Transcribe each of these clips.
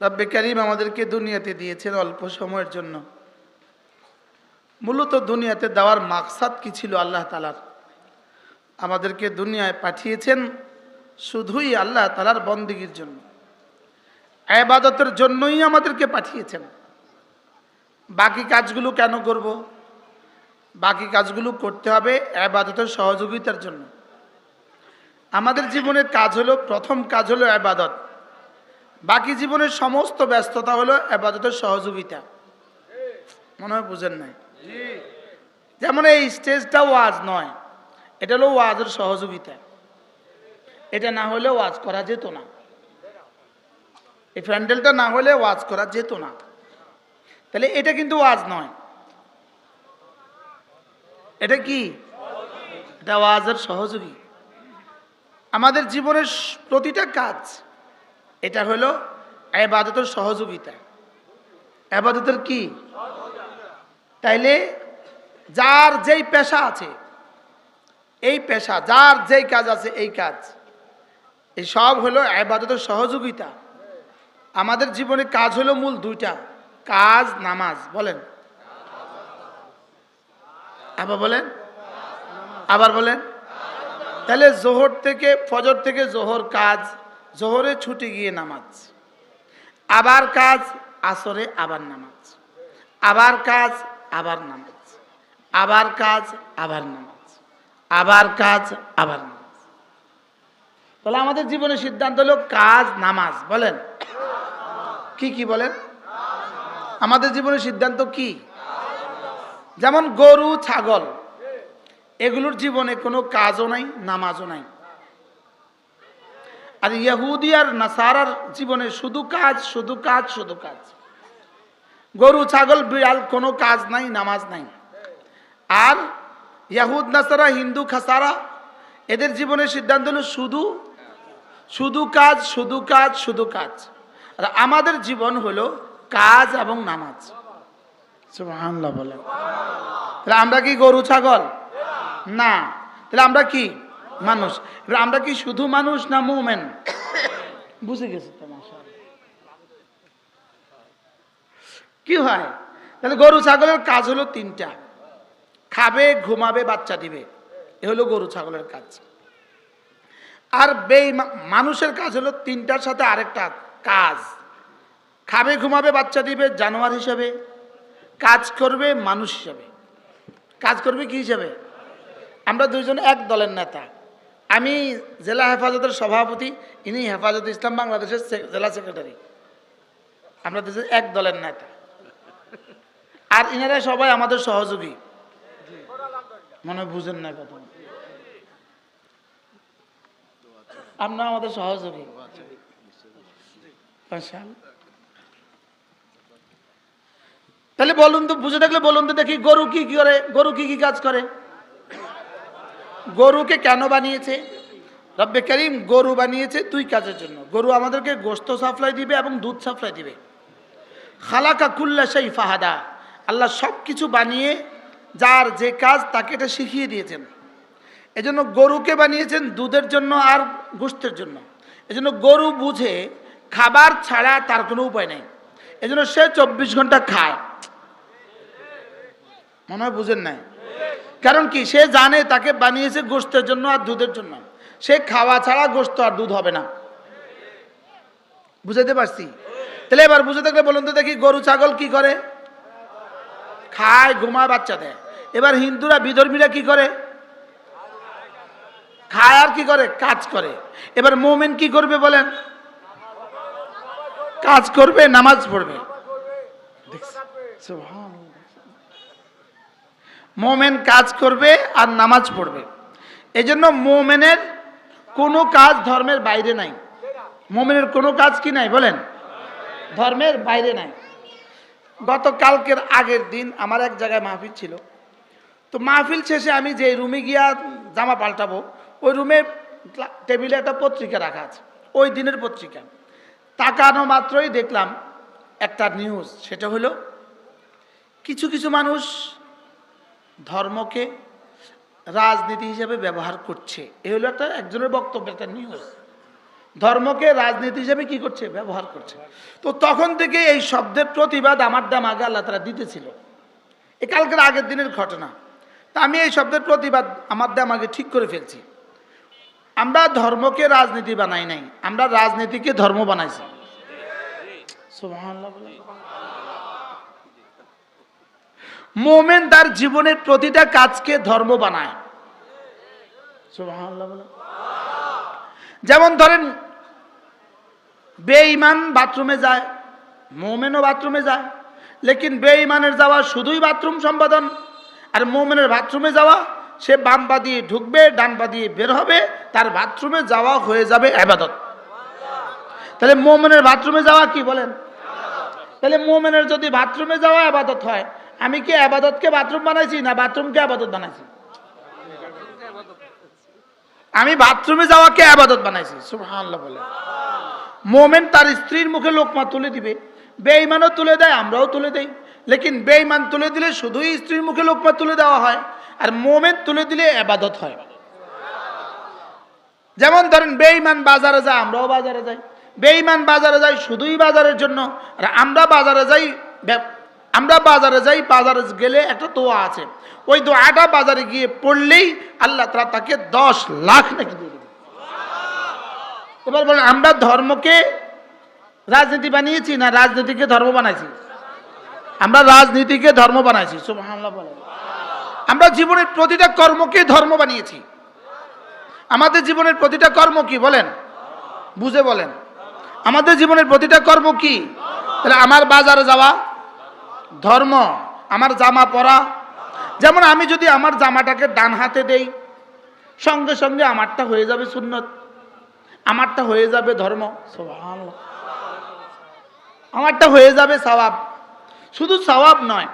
রব্বে কারীম আমাদেরকে দুনিয়াতে দিয়েছেন অল্প সময়ের জন্য। মূলত দুনিয়াতে দেওয়ার মাকসাদ কি ছিল আল্লাহ তাআলার? আমাদেরকে দুনিয়ায় পাঠিয়েছেন শুধুই আল্লাহ তাআলার বন্দেগীর জন্য, ইবাদতের জন্যই আমাদেরকে পাঠিয়েছেন। বাকি কাজগুলো কেন করব? বাকি কাজগুলো করতে হবে ইবাদতের সহযোগিতার জন্য। আমাদের জীবনের কাজ হলো, প্রথম কাজ হলো ইবাদত। বাকি জীবনের সমস্ত ব্যস্ততা হলো ইবাদতের সহযোগিতা। মনে হয় বুঝেন নাই? যেমন এই স্টেজটা ওয়াজ নয়, এটা হলো ওয়াজের সহযোগিতা। এটা না হলে ওয়াজ করা যেত না, এই প্যান্ডেলটা না হলে ওয়াজ করা যেত না। তাহলে এটা কিন্তু ওয়াজ নয়, এটা কি? এটা ওয়াজের সহযোগী। আমাদের জীবনের প্রতিটা কাজ এটা হলো ইবাদতের সহযোগিতা। ইবাদতের কি? তাইলে যার যেই পেশা আছে, এই পেশা, যার যেই কাজ আছে, এই কাজ, এই সব হলো ইবাদতের সহযোগিতা। আমাদের জীবনে কাজ হলো মূল দুইটা, কাজ, নামাজ। বলেন, আবার বলেন, আবার বলেন। তাহলে জোহর থেকে, ফজর থেকে জোহর কাজ, জোহরে ছুটে গিয়ে নামাজ, আবার কাজ, আসরে আবার নামাজ, আবার কাজ, আবার নামাজ, আবার কাজ, আবার নামাজ, আবার কাজ, আবার নামাজ। তাহলে আমাদের জীবনের সিদ্ধান্ত হলো কাজ, নামাজ। বলেন কি কি বলেন? আমাদের জীবনের সিদ্ধান্ত কি? যেমন গরু, ছাগল, এগুলোর জীবনে কোনো কাজও নাই, নামাজও নাই। আর ইহুদি আর নাসারার জীবনে শুধু কাজ, শুধু কাজ, শুধু কাজ। গরু, ছাগল, বিড়াল, কোনো কাজ নাই, নামাজ নাই। আর ইহুদ, নাসারা, হিন্দু, খাসারা, এদের জীবনের সিদ্ধান্ত হলো শুধু শুধু কাজ, শুধু কাজ, শুধু কাজ। আর আমাদের জীবন হলো কাজ এবং নামাজ। সুবহানাল্লাহ বলেন। তাহলে আমরা কি গরু, ছাগল? না। তাহলে আমরা কি? মানুষ। এবার আমরা কি শুধু মানুষ না মুমিন? বুঝে গেছে তো মাশাআল্লাহ। কি হয়? তাহলে গরু, ছাগলের কাজ হলো তিনটা: খাবে, ঘুমাবে, বাচ্চা দিবে। এ হলো গরু, ছাগলের কাজ। আর মানুষের কাজ হলো তিনটার সাথে আরেকটা কাজ: খাবে, ঘুমাবে, বাচ্চা দিবে, জানোয়ার হিসাবে কাজ করবে, মানুষ হিসাবে কাজ করবে। কি হিসাবে? আমরা দুইজন এক দলের নেতা। আমি জেলা হেফাজতের সভাপতি, ইনি হেফাজত ইসলাম বাংলাদেশের জেলা সেক্রেটারি। আমরা দুজন এক দলের নেতা, আর ইনারা সবাই আমাদের সহযোগী। মনে বুঝেন না কথা? আমরা আমাদের সহযোগী। তাহলে বলুন তো, বুঝে থাকলে বলুন তো দেখি, গরু কি কি করে? গরু কি কি কাজ করে? গরুকে কেন বানিয়েছে রব্বে কারীম? গরু বানিয়েছে দুই কাজের জন্য। গরু আমাদেরকে গোশত সাপ্লাই দিবে এবং দুধ সাপ্লাই দিবে। খালাকা কুল্লা শাই ফাহাদা, আল্লাহ সব কিছু বানিয়ে যার যে কাজ তাকে এটা শিখিয়ে দিয়েছেন। এজন্য গরুকে বানিয়েছেন দুধের জন্য আর গোশতের জন্য। এজন্য গরু বুঝে খাবার ছাড়া তার কোনো উপায় নেই, এজন্য সে 24 ঘন্টা খায়। মনে হয় বুঝেন নাই? কারণ কি? সে জানে তাকে বানিয়েছে গোশতের জন্য আর দুধের জন্য। সে খাওয়া ছাড়া গোশত আর দুধ হবে না। বুঝাতে পারছি? তাহলে এবার বুঝে থাকলে বলুন তো দেখি, গরু, ছাগল কি করে? খায়, ঘুমায়, বাচ্চা দেয়। এবার হিন্দুরা, বিধর্মীরা কি করে? খায় আর কি করে? কাজ করে। এবার মুমিন কি করবে বলেন? কাজ করবে, নামাজ পড়বে। মুমিন কাজ করবে আর নামাজ পড়বে। এজন্য মুমিনের কোনো কাজ ধর্মের বাইরে নাই। মুমিনের কোনো কাজ কি নাই বলেন? ধর্মের বাইরে নাই। গতকালকের আগের দিন আমার এক জায়গায় মাহফিল ছিল। তো মাহফিল শেষে আমি যে রুমে গিয়া জামা পাল্টাবো, ওই রুমে টেবিলে একটা পত্রিকা রাখা আছে, ওই দিনের পত্রিকা। তাকানো মাত্রই দেখলাম একটা নিউজ। সেটা হলো কিছু কিছু মানুষ ধর্মকে রাজনীতি হিসেবে ব্যবহার করছে। এ হলো একজনের বক্তব্য, একটা নিউজ। ধর্মকে রাজনীতি হিসেবে কি করছে, ব্যবহার করছে। তো তখন থেকে এই শব্দের প্রতিবাদ আমার দামাগে আল্লাহ তাআলা দিতেছিল। এ কালকের আগের দিনের ঘটনা। তা আমি এই শব্দের প্রতিবাদ আমার দামাগে ঠিক করে ফেলছি। আমরা ধর্মকে রাজনীতি বানাই নাই, আমরা রাজনীতিকে ধর্ম বানাইছি। সুবহানাল্লাহ বলেন। মুমিন তার জীবনের প্রতিটা কাজকে ধর্ম বানায়। সুবহানাল্লাহ বলেন। যেমন ধরেন বেঈমান বাথরুমে যায়, মুমিনও বাথরুমে যায়, লেকিন বেঈমানের যাওয়া শুধুই বাথরুম সম্পাদন, আর মুমিনের বাথরুমে যাওয়া সে বাম পা দিয়ে ঢুকবে, ডান পা দিয়ে বের হবে, তার বাথরুমে যাওয়া হয়ে যাবে ইবাদত। তাহলে মুমিনের বাথরুমে যাওয়া কি বলেন? তাহলে মুমিনের যদি বাথরুমে যাওয়া ইবাদত হয়, আমি কি ইবাদতকে বাথরুম বানাইছি না বাথরুমকে ইবাদত বানাইছি? আমি বাথরুমে যাওয়াকে ইবাদত বানাইছি। সুবহানাল্লাহ বলে। মুমিন তার স্ত্রীর মুখে লোকমা তুলে দিবে, বেঈমানও তুলে দেয়, আমরাও তুলে দেই, লেকিন বেঈমান তুলে দিলে শুধুই স্ত্রীর মুখে লোকমা তুলে দেওয়া হয়, আর মুমিন তুলে দিলে ইবাদত হয়। যেমন ধরেন বেঈমান বাজারে যায়, আমরাও বাজারে যাই, বেঈমান বাজারে যাই শুধুই বাজারের জন্য, আর আমরা বাজারে যাই, বাজারে গেলে একটা দোয়া আছে, ওই দোয়াটা বাজারে গিয়ে পড়লেই আল্লাহ তাআলা তাকে 10 লাখ নাকি দিয়ে দেবে। এবার বলেন, আমরা ধর্মকে রাজনীতি বানিয়েছি না রাজনীতিকে ধর্ম বানাইছি? আমরা রাজনীতিকে ধর্ম বানাইছি। সুবহানাল্লাহ বলেন। আমরা জীবনের প্রতিটা কর্মকে ধর্ম বানিয়েছি। আমাদের জীবনের প্রতিটা কর্ম কি বলেন? বুঝে বলেন। আমাদের জীবনের প্রতিটা কর্ম কি? তাহলে আমার বাজারে যাওয়া ধর্ম, আমার জামা পরা, যেমন আমি যদি আমার জামাটাকে ডান হাতে দেই, সঙ্গে সঙ্গে আমারটা হয়ে যাবে সুন্নত, আমারটা হয়ে যাবে ধর্ম। সুবহানাল্লাহ। আমারটা হয়ে যাবে সওয়াব। শুধু সওয়াব নয়,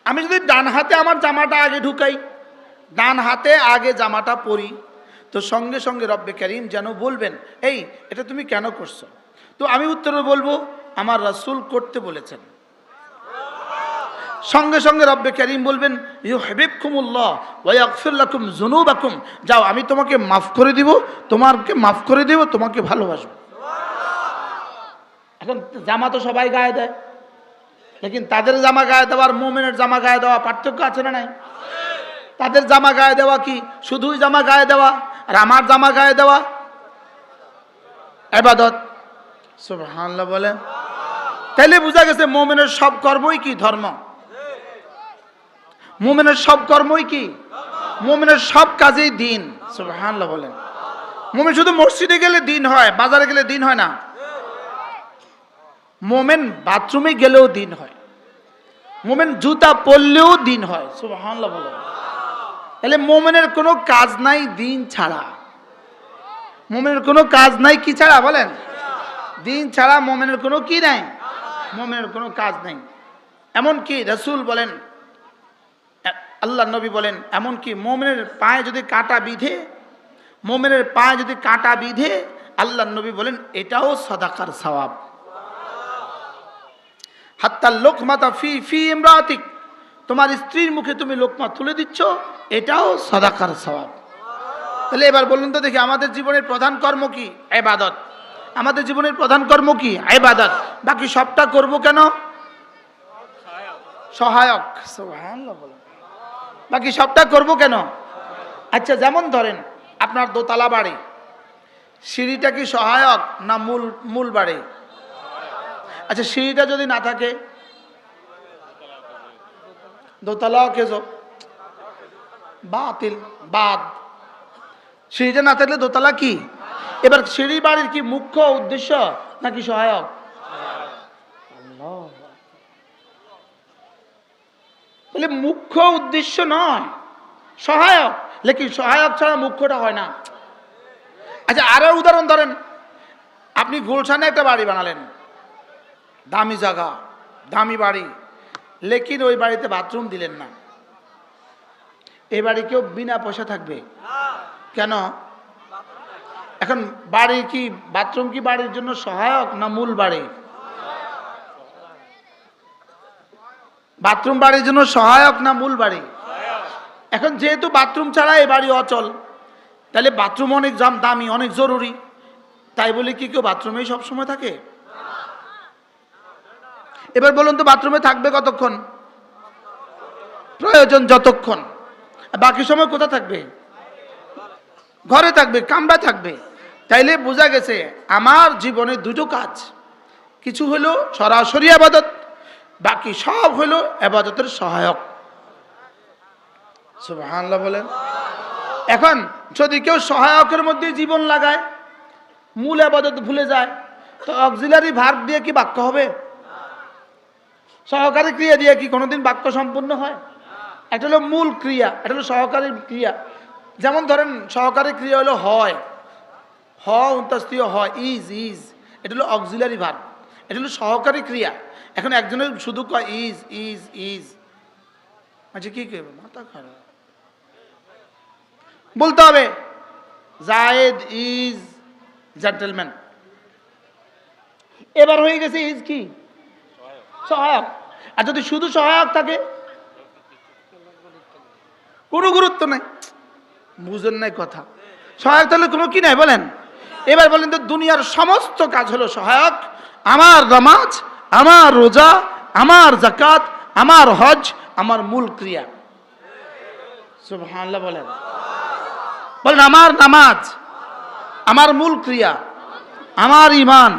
আমি যদি ডান হাতে আমার জামাটা আগে ঢুকাই, ডান হাতে আগে জামাটা পরি, তো সঙ্গে সঙ্গে রব্বে কারীম যেন বলবেন, এই এটা তুমি কেন করছো? তো আমি উত্তরে বলবো, আমার রাসূল করতে বলেছেন। সঙ্গে সঙ্গে রব্বে কারীম বলবেন, ইউহিব্বুকুমুল্লাহ ওয়া ইয়াগফির লাকুম যুনুবাকুম, যাও আমি তোমাকে মাফ করে দিব, তোমাকে ভালোবাসবো। এখন জামা তো সবাই গায়ে দেয়, লেকিন তাদের জামা গায়ে দেওয়ার মুমিনের জামা গায়ে দেওয়া পার্থক্য আছে না নাই? তাদের জামা গায়ে দেওয়া কি শুধুই জামা গায়ে দেওয়া, আর আমার জামা গায়ে দেওয়া ইবাদত। সুবহানাল্লাহ বলে। তাইলে বোঝা গেছে মুমিনের সব কর্মই কি ধর্ম। মুমিনের সব কর্মই কি? মুমিনের সব কাজেই দিন। সুবহানাল্লাহ বলেন। মুমিন শুধু মসজিদে গেলে দিন হয়, বাজারে গেলে দিন হয় না। মুমিন বাথরুমে গেলেও দিন হয়, মুমিন জুতা পরলেও দিন হয়। সুবহানাল্লাহ বলেন। তাহলে মুমিনের কোনো কাজ নাই দিন ছাড়া। মুমিনের কোনো কাজ নাই কি ছাড়া বলেন? দিন ছাড়া মুমিনের কোনো কি নাই? মুমিনের কোনো কাজ নাই। এমন কি রাসূল বলেন, আল্লাহ নবী বলেন, এমন কি মুমিনের পায়ে যদি কাঁটা বিধে, মুমিনের পায়ে যদি কাঁটা বিধে, আল্লাহ নবী বলেন এটাও সাদাকার সওয়াব। হাত্তা লোকমাতা ফি ইমরাতিক, তোমার স্ত্রীর মুখে তুমি লোকমা তুলে দিচ্ছ, এটাও সাদাকার সওয়াব। তাহলে এবার বলুন তো দেখি, আমাদের জীবনের প্রধান কর্ম কি? ইবাদত। আমাদের জীবনের প্রধান কর্ম কি? ইবাদত। বাকি সবটা করব কেন? সহায়ক। সুবহানাল্লাহ বলেন। বাকি সবটা করব কেন? আচ্ছা, যেমন ধরেন আপনার দোতলা বাড়ি, সিঁড়িটা কি সহায়ক না মূল বাড়ি? আচ্ছা, সিঁড়িটা যদি না থাকে, দোতলাও কেজো বাতিল, বাদ। সিঁড়িটা না থাকলে দোতলা কি? এবার সিঁড়ি বাড়ির কি মুখ্য উদ্দেশ্য নাকি সহায়ক? তাহলে মুখ্য উদ্দেশ্য নয়, সহায়ক। লেকিন সহায়ক ছাড়া মুখ্যটা হয় না। আচ্ছা, আরো উদাহরণ ধরেন, আপনি গুলশানে একটা বাড়ি বানালেন, দামি জায়গা, দামি বাড়ি, লেকিন ওই বাড়িতে বাথরুম দিলেন না। এই বাড়ি কেউ বিনা পয়সা থাকবে কেন? এখন বাড়ি কি, বাথরুম কি বাড়ির জন্য সহায়ক না মূল বাড়ি? বাথরুম বাড়ির জন্য সহায়ক না মূল বাড়ি? এখন যেহেতু বাথরুম ছাড়া এই বাড়ি অচল, তাহলে বাথরুম অনেক দামি, অনেক জরুরি। তাই বলে কি কেউ বাথরুমেই সবসময় থাকে? এবার বলুন তো, বাথরুমে থাকবে কতক্ষণ? প্রয়োজন যতক্ষণ। বাকি সময় কোথা থাকবে? ঘরে থাকবে, কামরা থাকবে। তাইলে বোঝা গেছে আমার জীবনে দুটো কাজ, কিছু হলো সরাসরি ইবাদত, বাকি সব হলো ইবাদতের সহায়ক। সুবহানাল্লাহ বলেন। এখন যদি কেউ সহায়কের মধ্যে জীবন লাগায়, মূল ইবাদত ভুলে যায়, তো অক্সিলারি ভার্ব দিয়ে কি বাক্য হবে? সহকারী ক্রিয়া দিয়ে কি কোনোদিন বাক্য সম্পূর্ণ হয়? এটা হলো মূল ক্রিয়া, এটা হলো সহকারী ক্রিয়া। যেমন ধরেন সহকারী ক্রিয়া হলো হয়, উন্তাস্তীয় হয়, ইজ, এটা হলো অক্সিলারি ভার্ব, এটা হলো সহকারী ক্রিয়া। এখন একজনের শুধু কয় ইজ, আচ্ছা কি করবে? মাথা খারাপ। বলতে হবে জায়েদ ইজ জেন্টলম্যান। এবার হয়ে গেছে ইজ কি? সহায়ক। আর যদি শুধু সহায়ক থাকে, কোনো গুরুত্ব নাই। বুঝেন নাই কথা? সহায়ক তাহলে কোনো কি নাই বলেন? এবার বলেন তো, দুনিয়ার সমস্ত কাজ হলো সহায়ক। আমার নামাজ, আমার রোজা, আমার যাকাত, আমার হজ, আমার মূল ক্রিয়া। সুবহানাল্লাহ বলেন। বলেন আমার নামাজ আমার মূল ক্রিয়া, আমার ঈমান,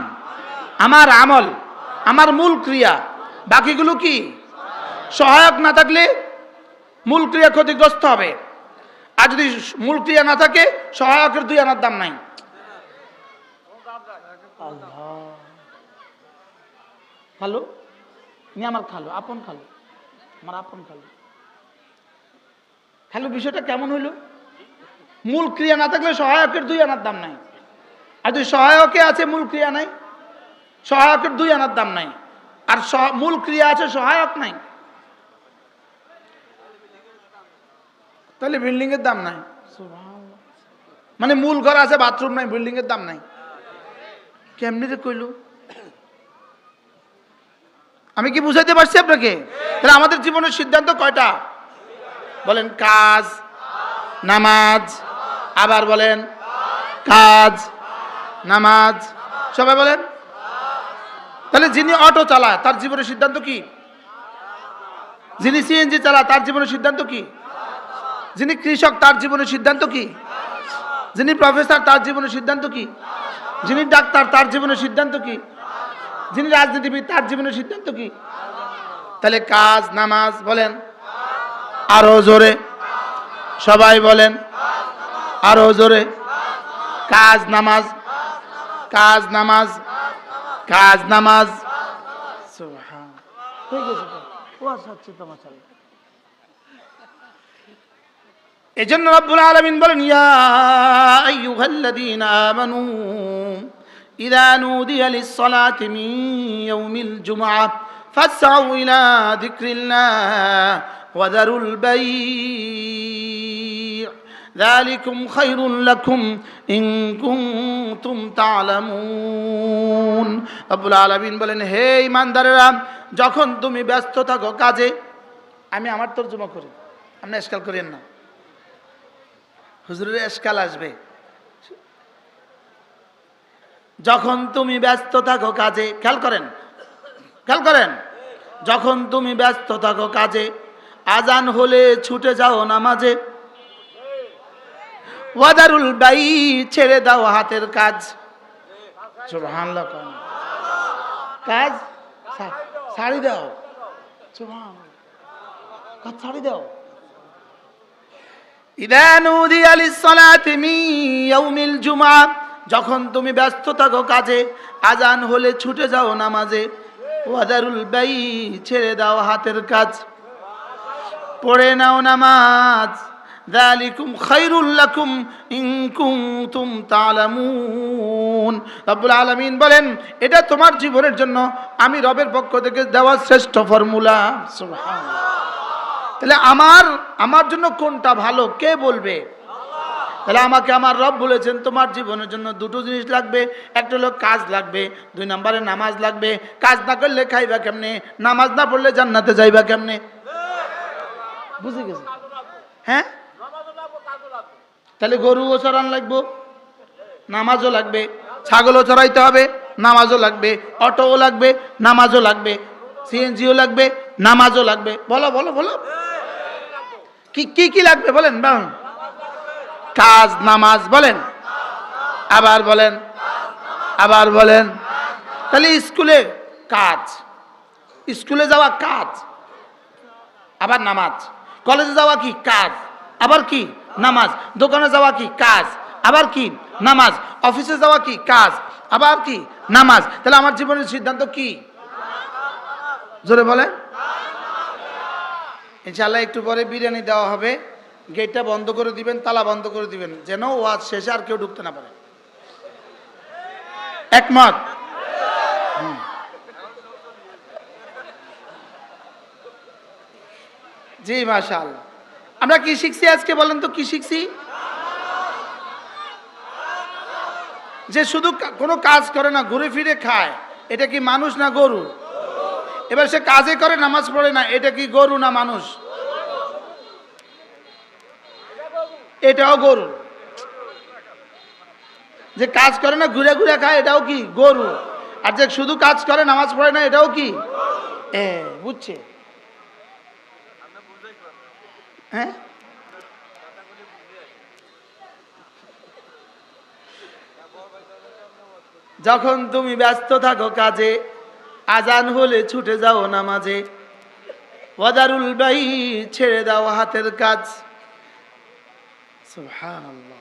আমার আমল, আমার মূল ক্রিয়া। বাকিগুলো কি? সহায়ক না থাকলে মূল ক্রিয়া ক্ষতিগ্রস্ত হবে। আর যদি মূল ক্রিয়া না থাকে, সহায়কের 2 আনার দাম নাই। খালো নি আমার খালো, আপন খালো, আমার আপন খালো। খালো বিষয়টা কেমন হইল? মূল ক্রিয়া না থাকলে সহায়কের 2 আনার দাম নাই। আর যদি সহায়কে আছে মূল ক্রিয়া নাই, সহায়কের 2 আনার দাম নাই। আর মূল ক্রিয়া আছে, সহায়ক নাই, তাহলে বিল্ডিং এর দাম নাই। মানে মূল ঘর আছে, বাথরুম নাই, বিল্ডিং এর দাম নাই। কেমনি রে কইল? আমি কি বুঝাইতে পারছি আপনাকে? তাহলে আমাদের জীবনের সিদ্ধান্ত কয়টা বলেন? কাজ, নামাজ, আবার বলেন কাজ, নামাজ, সবাই বলেন। তাহলে যিনি অটো চালায় তার জীবনের সিদ্ধান্ত কি? যিনি সিএনজি চালায় তার জীবনের সিদ্ধান্ত কি? যিনি কৃষক তার জীবনের সিদ্ধান্ত কি? যিনি প্রফেসর তার জীবনের সিদ্ধান্ত কি? যিনি ডাক্তার তার জীবনের সিদ্ধান্ত কি? যিনি রাজনীতিবিদ তার জীবনের সিদ্ধান্ত কি? তাহলে কাজ, নামাজ বলেন আরো জোরে, সবাই বলেন আরো জোরে। কাজ, নামাজ, কাজ, নামাজ, কাজ, নামাজ। এজন্য রব্বুল আলামিন বলেন, ইয়া আইয়ুহাল্লাযীনা আমানু ইযা নুদিয়া লিস-সালাতি মিন ইয়াউমিল জুমআহ ফাসআউ ইলা যিকরিল্লাহ ওয়া যারুল বাই' যালিকুম খায়রুল লাকুম ইন কুনতুম তা'লামুন। রব্বুল আলামিন বলেন, হে ঈমানদারেরা, যখন তুমি ব্যস্ত থাকো কাজে, আমি আমার তরজমা করি, আপনি ইশকাল করেন না, হুজুরের ইশকাল আসবে। যখন তুমি ব্যস্ত থাকো কাজে, খেয়াল করেন, যখন তুমি ব্যস্ত থাকো কাজে, আজান হলে ছুটে যাও নামাজে, ওয়াদারুল বাই, ছেড়ে দাও হাতের কাজ। সুবহানাল্লাহ। কাজ ছাড়ি দাও, সুবহানাল্লাহ, কাজ ছাড়ি দাও। ইযা নুদিয়া লিস-সালাতি মিন ইয়াউমিল জুমআহ, যখন তুমি ব্যস্ত থাকো কাজে, আজান হলে ছুটে যাও নামাজে, ওয়াদারুল বাই, ছেড়ে দাও হাতের কাজ, পড়ে নাও নামাজ। যালিকুম খায়রুল লাকুম ইন কুনতুম তা'লামুন। রব্বুল আলামিন বলেন, এটা তোমার জীবনের জন্য আমি রবের পক্ষ থেকে দেওয়া শ্রেষ্ঠ ফর্মুলা। সুবহানাল্লাহ। তাহলে আমার জন্য কোনটা ভালো কে বলবে? তাহলে আমাকে আমার রব বলেছেন, তোমার জীবনের জন্য 2টো জিনিস লাগবে। একটা হলো কাজ লাগবে, 2 নম্বরে নামাজ লাগবে। কাজ না করলে খাইবা কেমনে? নামাজ না পড়লে জান্নাতে যাইবা কেমনে? বুঝে গেছে? হ্যাঁ, তাহলে গরুও চরান লাগবে, নামাজও লাগবে, ছাগলও চড়াইতে হবে, নামাজও লাগবে, অটোও লাগবে, নামাজও লাগবে, সিএনজিও লাগবে, নামাজও লাগবে। বলো বলো বলো, কি কি কি লাগবে বলেন? বলেন কাজ, নামাজ, বলেন আবার বলেন, আবার বলেন। তাহলে স্কুলে কাজ, স্কুলে যাওয়া কাজ, আবার নামাজ। কলেজে যাওয়া কি কাজ, আবার কি নামাজ। দোকানে যাওয়া কি কাজ, আবার কি নামাজ। অফিসে যাওয়া কি কাজ, আবার কি নামাজ। তাহলে আমার জীবনের সিদ্ধান্ত কি? জোরে বলেন। ইনশাআল্লাহ একটু পরে বিরিয়ানি দেওয়া হবে, গেটটা বন্ধ করে দিবেন, তালা বন্ধ করে দিবেন, যেন ওয়াজ শেষে আর কেউ ঢুকতে না পারে। একমত? জি মাশাআল্লাহ। আমরা কি শিখছি আজকে বলেন তো, কি শিখছি? যে শুধু কোনো কাজ করে না, ঘুরে ফিরে খায়, এটা কি মানুষ না গরু? এবার সে কাজে করে, নামাজ পড়ে না, এটা কি গরু না মানুষ? এটাও গরু। যে কাজ করে না, ঘুরে ঘুরে খায়, এটাও কি গরু। আর যে শুধু কাজ করে, নামাজ পড়ে না, এটাও কি? বুঝছে? হ্যাঁ, যখন তুমি ব্যস্ত থাকো কাজে, আজান হলে ছুটে যাও নামাজে, ওয়াদারুল বাই, ছেড়ে দাও হাতের কাজ। সুবহানাল্লাহ।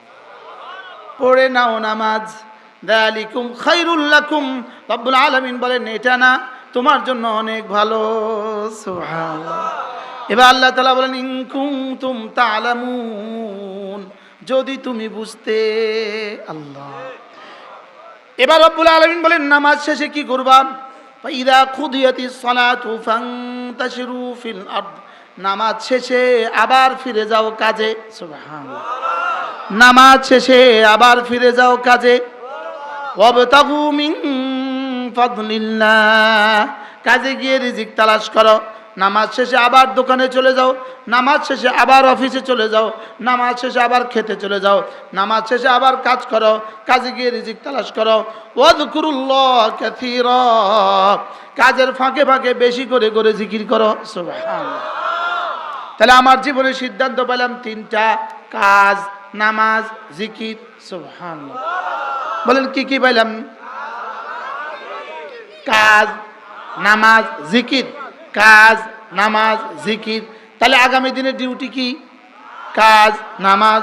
পড়ে নাও নামাজ, যালিকুম খায়রুল লাকুম। রব্বুল আলামিন বলেন এটা না তোমার জন্য অনেক ভালো। সুবহানাল্লাহ। এবার আল্লাহ তাআলা বলেন ইন কুনতুম তা'লামুন, যদি তুমি বুঝতে। আল্লাহ। এবার রব্বুল আলামিন বলেন নামাজ শেষে কি করবা? ফাইদা কুদিয়াতিস সালাতু ফান্তাশিরু ফিল আরদ, নামাজ শেষে আবার ফিরে যাও কাজে। সুবহানাল্লাহ। নামাজ শেষে আবার ফিরে যাও কাজে। ওয়াবতাগু মিন ফাদলিল্লাহ, কাজে গিয়ে রিজিক তালাশ করো। নামাজ শেষে আবার দোকানে চলে যাও, নামাজ শেষে আবার অফিসে চলে যাও, নামাজ শেষে আবার খেতে চলে যাও, নামাজ শেষে আবার কাজ করো, কাজে গিয়ে রিজিক তালাশ করো। ওয়াযকুরুল্লাহ কাসীরা, কাজের ফাঁকে ফাঁকে বেশি করে করে জিকির করো। সুবহানাল্লাহ। তাহলে আমার জীবনের সিদ্ধান্ত পেলাম তিনটা: কাজ, নামাজ, জিকির। সুবহানাল্লাহ। বলেন কি কি পাইলাম? কাজ, নামাজ, জিকির। কাজ, নামাজ, জিকির। তাহলে আগামী দিনের ডিউটি কি? কাজ, নামাজ,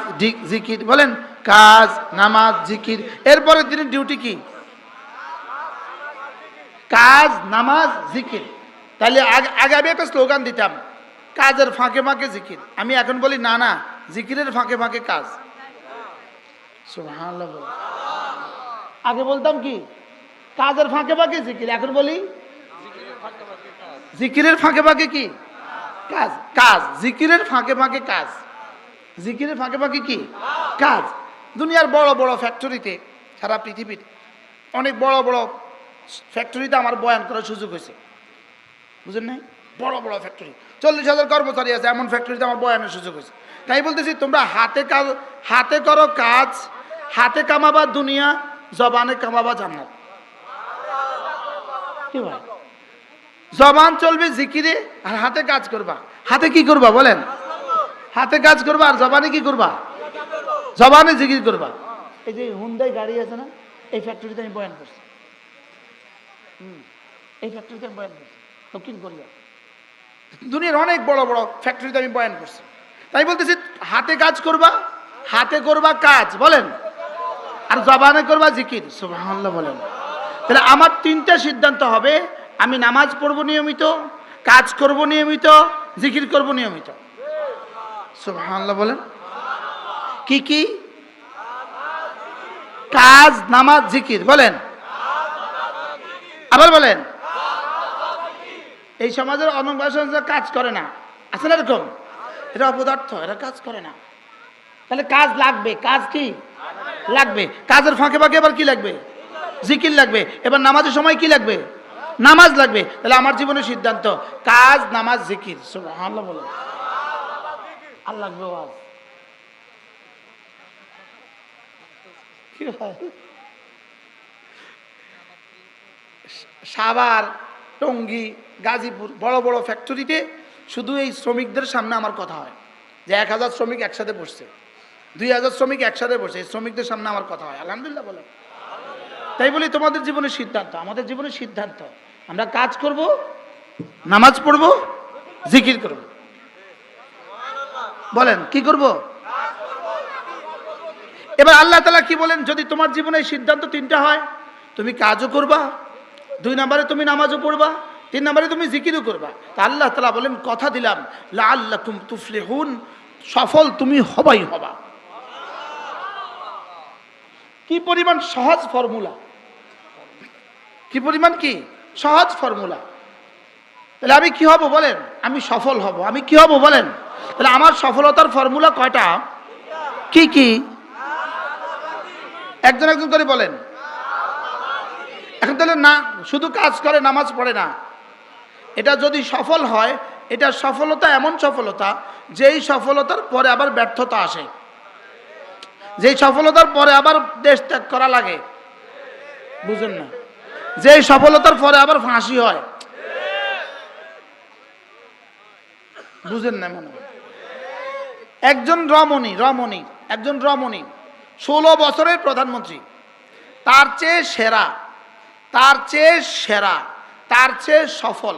জিকির। বলেন কাজ, নামাজ, জিকির। এরপরের দিনের ডিউটি কি? কাজ, নামাজ, জিকির। তাহলে আগে আমি একটা স্লোগান দিতাম, কাজের ফাঁকে ফাঁকে জিকির। আমি এখন বলি না না, জিকিরের ফাঁকে ফাঁকে কাজ। সুবহানাল্লাহ। আগে বলতাম কি? কাজের ফাঁকে ফাঁকে জিকির। এখন বলি জিকিরের ফাঁকে ফাঁকে কি? কাজ। কাজ, জিকিরের ফাঁকে ফাঁকে কাজ। জিকিরের ফাঁকে ফাঁকে কি? কাজ। দুনিয়ার বড় বড় ফ্যাক্টরিতে, সারা পৃথিবীর অনেক বড় বড় ফ্যাক্টরিতে আমার বয়ান করার সুযোগ হয়েছে। বুঝেন নাই? বড় বড় ফ্যাক্টরি, 40,000 কর্মচারী আছে, এমন ফ্যাক্টরিতে আমার বয়ানের সুযোগ হয়েছে। তাই বলতেছি তোমরা হাতে কাজ, হাতে করো কাজ, হাতে কামাবা দুনিয়া, জবানে কামাবা জান্নাত। কি ভাই? জবান চলবে জিকিরে, আর হাতে কাজ করবা। হাতে কি করবা বলেন? হাতে কাজ করবা, আর জবানে কি করবা? জবানে জিকির করবা। এই যে হুন্ডাই গাড়ি আছে না, এই ফ্যাক্টরিতে আমি বয়ান করছি। এই ফ্যাক্টরিতে আমি বয়ান করছি, দক্ষিণ কোরিয়া। দুনিয়ার অনেক বড় বড় ফ্যাক্টরিতে আমি বয়ান করছি। তাই বলতেছি হাতে কাজ করবা, হাতে করবা কাজ, বলেন, আর জবানে করবা জিকির। সুবহানাল্লাহ বলেন। তাহলে আমার তিনটা সিদ্ধান্ত হবে, আমি নামাজ পড়বো নিয়মিত, কাজ করব নিয়মিত, জিকির করব নিয়মিত। সুবহানাল্লাহ বলেন। কি কি? কাজ, নামাজ, জিকির। বলেন আবার বলেন। এই সমাজের অনেক কাজ করে না, আছে না এরকম? এটা অপদার্থ, এরা কাজ করে না। তাহলে কাজ লাগবে। কাজ কি লাগবে? কাজের ফাঁকে ফাঁকে এবার কি লাগবে? জিকির লাগবে। এবার নামাজের সময় কি লাগবে? নামাজ লাগবে। তাহলে আমার জীবনের সিদ্ধান্ত কাজ, নামাজ, জিকির। সুবহানাল্লাহ বলেন। আর লাগবে ওয়াজ। কি হয়? সাভার, টঙ্গী, গাজীপুর বড় বড় ফ্যাক্টরিতে শুধু এই শ্রমিকদের সামনে আমার কথা হয় যে 1000 শ্রমিক একসাথে বসছে, 2000 শ্রমিক একসাথে বসে, এই শ্রমিকদের সামনে আমার কথা হয়। আলহামদুলিল্লাহ বলেন। তাই বলি তোমাদের জীবনের সিদ্ধান্ত, আমাদের জীবনের সিদ্ধান্ত, আমরা কাজ করব, নামাজ পড়ব, জিকির করব। বলেন কি করব? এবার আল্লাহ তাআলা কি বলেন, যদি তোমার জীবনে সিদ্ধান্ত 3টা হয়, তুমি কাজও করবা, 2 নম্বরে তুমি নামাজও পড়বা, 3 নম্বরে তুমি জিকিরও করবা, তা আল্লাহ তাআলা বলেন কথা দিলাম লাআল্লাকুম তুফলিহুন, সফল তুমি হবাই হবা। কি পরিমাণ সহজ ফর্মুলা, কি পরিমাণ কি সহজ ফর্মুলা। তাহলে আমি কি হব বলেন? আমি সফল হব। আমি কি হব বলেন? তাহলে আমার সফলতার ফর্মুলা কয়টা? কি কি? একজন একজন করে বলেন। এখন তাহলে না শুধু কাজ করে নামাজ পড়ে না, এটা যদি সফল হয়, এটা সফলতা এমন সফলতা যেই সফলতার পরে আবার ব্যর্থতা আসে, যেই সফলতার পরে আবার দেশ ত্যাগ করা লাগে, বুঝেন না? যেই সফলতার পরে আবার ফাঁসি হয়, বুঝেন না? মানে একজন রমণী 16 বছরের প্রধানমন্ত্রী, তার চেয়ে সেরা, তার চেয়ে সেরা, তার চেয়ে সফল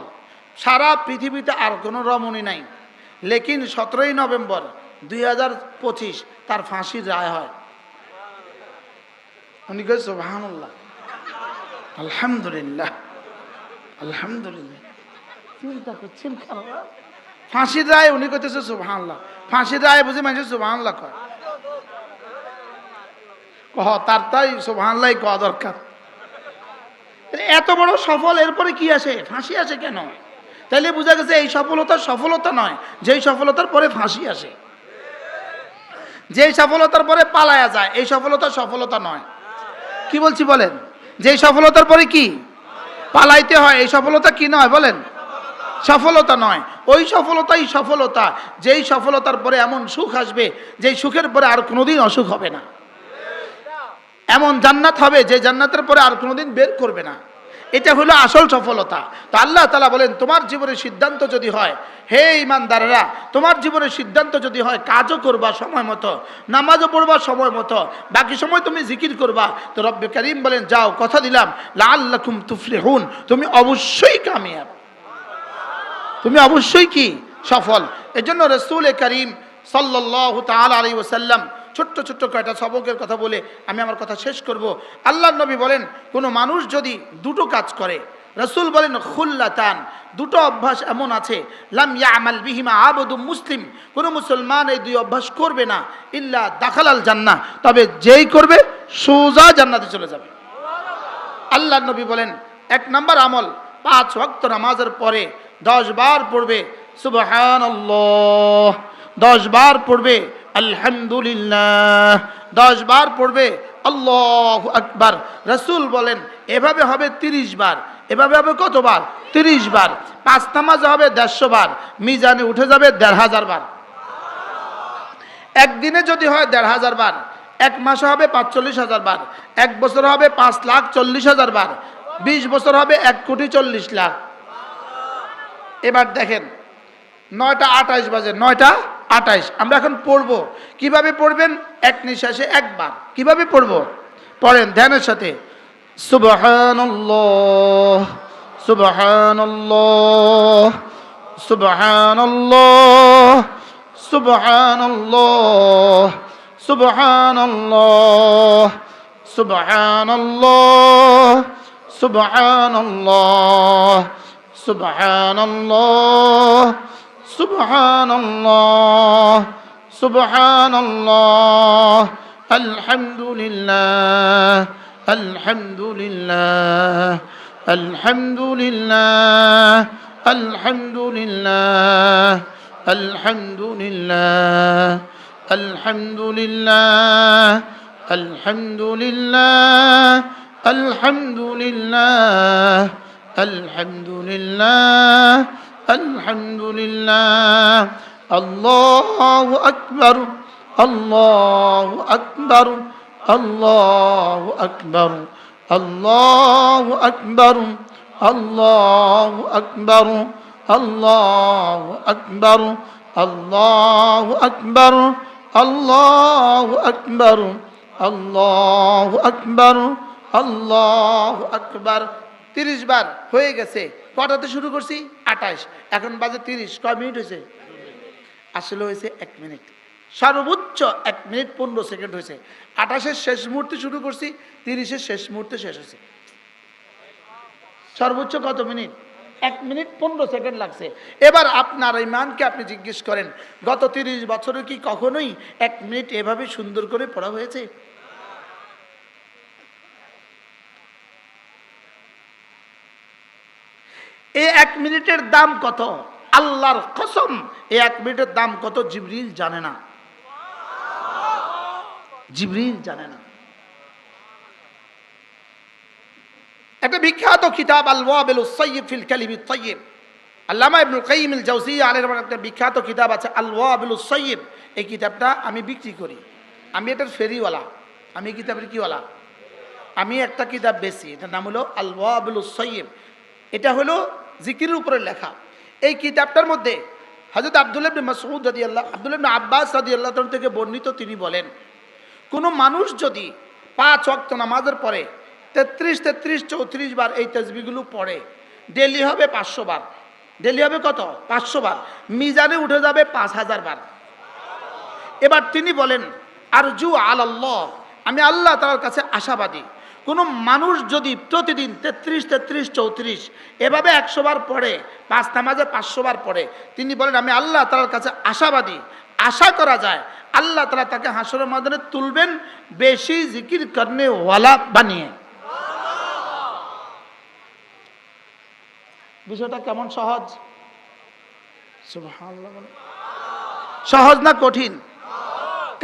সারা পৃথিবীতে আর কোনো রমণী নাই। লেকিন 17ই নভেম্বর 2025 তার ফাঁসির রায় হয়। উনি কে সুবহানাল্লাহ, আলহামদুলিল্লাহ, আলহামদুলিল্লাহ। চিন্তা করছেন ফাঁসির রায়, উনি কইতেছে সুবহানাল্লাহ। ফাঁসির রায় বুঝি মানুষ সুবহানাল্লাহ কয়, তার তাই সুবহানাল্লাহ কওয়া দরকার। এত বড় সফল, এরপরে কি আসে? ফাঁসি আসে কেন? তাইলে বোঝা গেছে এই সফলতা সফলতা নয়, যেই সফলতার পরে ফাঁসি আসে, যেই সফলতার পরে পালায়া যায়, এই সফলতা সফলতা নয়। কি বলছি বলেন? যেই সফলতার পরে কি পালাইতে হয়, এই সফলতা কি নয় বলেন? সফলতা নয়। ওই সফলতাই সফলতা যেই সফলতার পরে এমন সুখ আসবে, যেই সুখের পরে আর কোনোদিন অসুখ হবে না। এমন জান্নাত হবে যে জান্নাতের পরে আর কোনোদিন বের করবে না। এটা হলো আসল সফলতা। তো আল্লাহ তাআলা বলেন তোমার জীবনের সিদ্ধান্ত যদি হয়, হে ঈমানদাররা, তোমার জীবনের সিদ্ধান্ত যদি হয় কাজও করবা সময় মতো, নামাজও পড়বা সময় মতো, বাকি সময় তুমি জিকির করবা, তো রব্বে কারীম বলেন যাও কথা দিলাম লাআল্লাকুম তুফলিহুন, তুমি অবশ্যই কামিয়াব, তুমি অবশ্যই কি সফল। এজন্য রাসূল করিম সাল্লাল্লাহু তাআলা আলাইহি ওয়াসাল্লাম ছোট্ট ছোট্ট কয়টা সবকের কথা বলে আমি আমার কথা শেষ করব। আল্লাহর নবী বলেন কোনো মানুষ যদি 2টো কাজ করে, রাসূল বলেন খুল্লাতান, 2টো অভ্যাস এমন আছে, লাম ইয়ামাল বিহিমা আবদুম মুসলিম, কোনো মুসলমান এই 2 অভ্যাস করবে না, ইল্লা দাখালাল জান্নাহ, তবে যেই করবে সোজা জান্নাতে চলে যাবে। আল্লাহর নবী বলেন 1 নম্বর আমল, 5 ওয়াক্ত নামাজের পরে 10 বার পড়বে সুবহানাল্লাহ, 10 বার পড়বে আলহামদুলিল্লাহ, 10 বার পড়বে আল্লাহু আকবার। রাসূল বলেন এভাবে হবে 30 বার। এভাবে হবে কতবার? 30 বার। 5 নামাজে হবে 150 বার, মিজানে উঠে যাবে 1500 বার। একদিনে যদি হয় 1500 বার, 1 মাসে হবে 45,000 বার, 1 বছর হবে 5,40,000 বার, 20 বছর হবে 1,40,00,000। এবার দেখেন 9টা 28 বাজে, 9টা 28। আমরা এখন পড়ব। কিভাবে পড়বেন? এক নিঃশ্বাসে একবার। কিভাবে পড়ব? পড়েন ধ্যানের সাথে। সুবহানাল্লাহ, সুবহানাল্লাহ, সুবহানাল্লাহ, সুবহানাল্লাহ, সুবহানাল্লাহ, সুবহানাল্লাহ, সুবহানাল্লাহ, সুবহানাল্লাহ, সুবহানাল্লাহ, সুবহানাল্লাহ, আলহামদুলিল্লাহ, আলহামদুলিল্লাহ, আলহামদুলিল্লাহ, আলহামদুলিল্লাহ, আলহামদুলিল্লাহ, আলহামদুলিল্লাহ, আলহামদুলিল্লাহ, আলহামদুলিল্লাহ, আলহামদুলিল্লাহ, আলহামদুলিল্লাহ, আল্লাহু আকবার, আল্লাহু আকবার, আল্লাহু আকবার, আল্লাহু আকবার, আল্লাহু আকবার, আল্লাহু আকবার, আল্লাহু আকবার, আল্লাহু আকবার, আল্লাহু আকবার, আল্লাহু আকবার। 30 বার হয়ে গেছে। কটাতে শুরু করছি? 28। এখন বাজে 30। কয় মিনিট হয়েছে? আসলে হয়েছে 1 মিনিট। সর্বোচ্চ 1 মিনিট 15 সেকেন্ড হয়েছে। 28-এর শেষ মুহূর্তে শুরু করছি, 30-এর শেষ মুহূর্তে শেষ হয়েছে। সর্বোচ্চ কত মিনিট? 1 মিনিট 15 সেকেন্ড লাগছে। এবার আপনার ইমানকে আপনি জিজ্ঞেস করেন, গত 30 বছরে কি কখনোই 1 মিনিট এভাবে সুন্দর করে পড়া হয়েছে? এই 1 মিনিটের দাম কত? আল্লাহর কসম, এই 1 মিনিটের দাম কত জিবরিল জানে না। জিবরিল জানে না। একটা বিখ্যাত কিতাব আল ওয়াবিলুস সাইয়্যিব ফিল কালিমিত তাইয়্যিব, আল্লামা ইবনুল কাইয়িম আল জাওজিয়্যা আলাইহির রহমাতুল্লাহ, একটা বিখ্যাত কিতাব আছে আল ওয়াবিলুস সাইয়্যিব। এই কিতাবটা আমি বিক্রি করি। আমি এটার ফেরিওয়ালা। আমি এই কিতাবের কিওয়ালা? আমি একটা কিতাব বেচি, এটার নাম হলো আল ওয়াবিলুস সাইয়্যিব। এটা হলো জিকিরের উপরে লেখা। এই কিতাবটার মধ্যে হযরত আব্দুল্লাহ ইবনে মাসউদ রাদিয়াল্লাহু, আব্দুল্লাহ ইবনে আব্বাস রাদিয়াল্লাহু তাআলা থেকে বর্ণিত, তিনি বলেন, কোনো মানুষ যদি 5 ওয়াক্ত নামাজের পরে 33, 33, 34 বার এই তাসবিহগুলো পড়ে, ডেলি হবে 500 বার। ডেলি হবে কত? 500 বার। মিজানে উঠে যাবে 5000 বার। এবার তিনি বলেন, আরজু আলাল্লাহ, আমি আল্লাহ তাআলার কাছে আশাবাদী, কোনো মানুষ যদি প্রতিদিন 33, 33, 34 এভাবে 100 বার পড়ে, 5 নামাজে 500 বার পড়ে, তিনি বলেন আমি আল্লাহ তাআলার কাছে আশাবাদী, আশা করা যায় আল্লাহ তাআলা তাকে হাসরের ময়দানে তুলবেন বেশি জিকির করনে ওয়ালা বানিয়ে। বিষয়টা কেমন সহজ? সুবহানাল্লাহ। সহজ না কঠিন?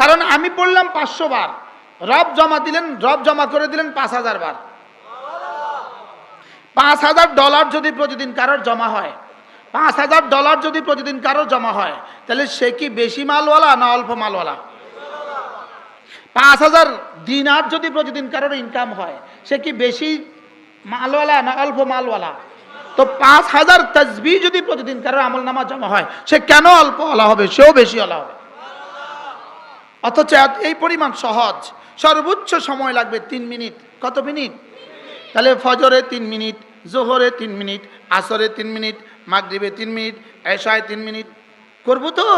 কারণ আমি পড়লাম 500 বার, রব জমা দিলেন, রব জমা করে দিলেন 5000 বার। $5000 যদি প্রতিদিন কারোর জমা হয়, $5000 যদি প্রতিদিন কারোর জমা হয়, তাহলে সে কি বেশি মালওয়ালা না অল্প মালওয়ালা? 5000 দিনার যদি প্রতিদিন কারোর ইনকাম হয়, সে কি বেশি মালওয়ালা না অল্প মালওয়ালা? তো 5000 তাসবিহ যদি প্রতিদিন কারোর আমলনামা জমা হয়, সে কেন অল্প ওয়ালা হবে? সেও বেশি ওয়ালা হবে। অথচ এই পরিমাণ সহজ। সর্বোচ্চ সময় লাগবে 3 মিনিট। কত মিনিট? তাহলে ফজরে 3 মিনিট, জোহরে 3 মিনিট, আসরে 3 মিনিট, মাগরিবে 3 মিনিট, এশায় 3 মিনিট। করব তো?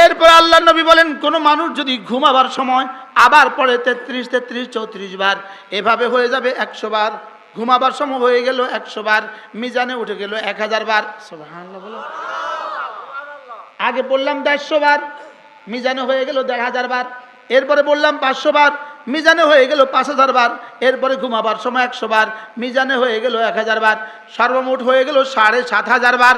এরপর আল্লাহর নবী বলেন, কোন মানুষ যদি ঘুমাবার সময় আবার পড়ে 33, 33, 34 বার, এভাবে হয়ে যাবে 100 বার। ঘুমাবার সময় হয়ে গেল 100 বার, মিজানে উঠে গেল 1000 বার। সুবহানাল্লাহ বলো। আগে বললাম 150 বার, মিজানে হয়ে গেল 1500 বার। এরপরে বললাম 500 বার, মিজানে হয়ে গেল 5000 বার। এরপরে ঘুমাবার সময় 100 বার, মিজানে হয়ে গেল 1000 বার। সর্বমোট হয়ে গেল 7500 বার।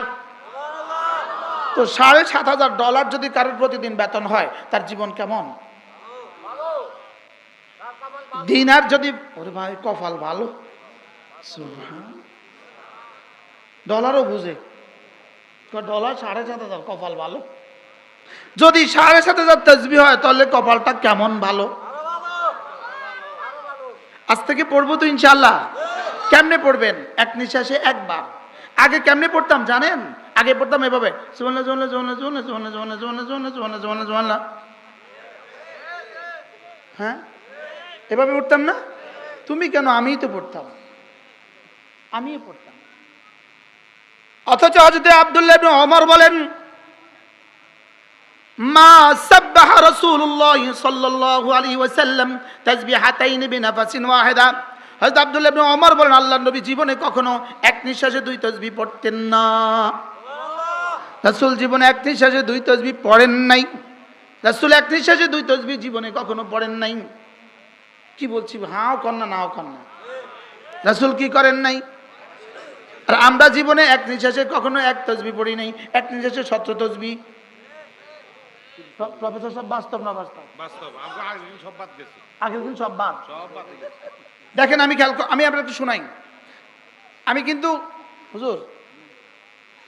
তো $7500 যদি কারোর প্রতিদিন বেতন হয়, তার জীবন কেমন? দিনার যদি, ওরে ভাই কপাল ভালো। ডলারও বুঝে, ডলার 7500, কপাল ভালো। যদি 7500 তাসবিহ হয়, তাহলে কপালটা কেমন ভালো। আজ থেকে পড়বো তো ইনশাআল্লাহ। কেমনে পড়বেন? এক নিঃশ্বাসে একবার। আগে কেমনে পড়তাম জানেন? আগে পড়তাম এভাবে, সুবহানাল্লাহ, সুবহানাল্লাহ, সুবহানাল্লাহ, সুবহানাল্লাহ, সুবহানাল্লাহ, সুবহানাল্লাহ, সুবহানাল্লাহ, সুবহানাল্লাহ, সুবহানাল্লাহ। হ্যাঁ, এভাবে পড়তাম না? তুমি কেন? আমিই তো পড়তাম, আমিই পড়তাম। অথচ হযরত আব্দুল্লাহ ইবনে ওমর বলেন, মা সাব্বাহা রাসূলুল্লাহ সাল্লাল্লাহু আলাইহি ওয়াসাল্লাম তাসবিহাতাইন বিনাফাসিন ওয়াহিদা। হযরত আব্দুল্লাহ ইবনে ওমর বলেন, আল্লাহর নবী জীবনে কখনো এক নিঃশ্বাসে 2 তাসবিহ পড়তেন না। রাসূল জীবনে এক নিঃশ্বাসে 2 তাসবিহ পড়েন নাই। রাসূল এক নিঃশ্বাসে 2 তাসবিহ জীবনে কখনো পড়েন নাই। কি বলছি? হাও কর না, নাও কর না। রাসূল কি করেন নাই? আর আমরা জীবনে এক নিঃশ্বাসে কখনো 1 তাসবিহ পড়ি নাই। এক নিঃশ্বাসে 17 তাসবিহ। প্রফেসর সব বাস্তব না বাস্তব? বাস্তব। আমরা আগের দিন সব বাদ গেছি। আগের দিন সব বাদ গেছে। দেখেন, আমি আপনাকে একটু শোনাই। আমি কিন্তু হুজুর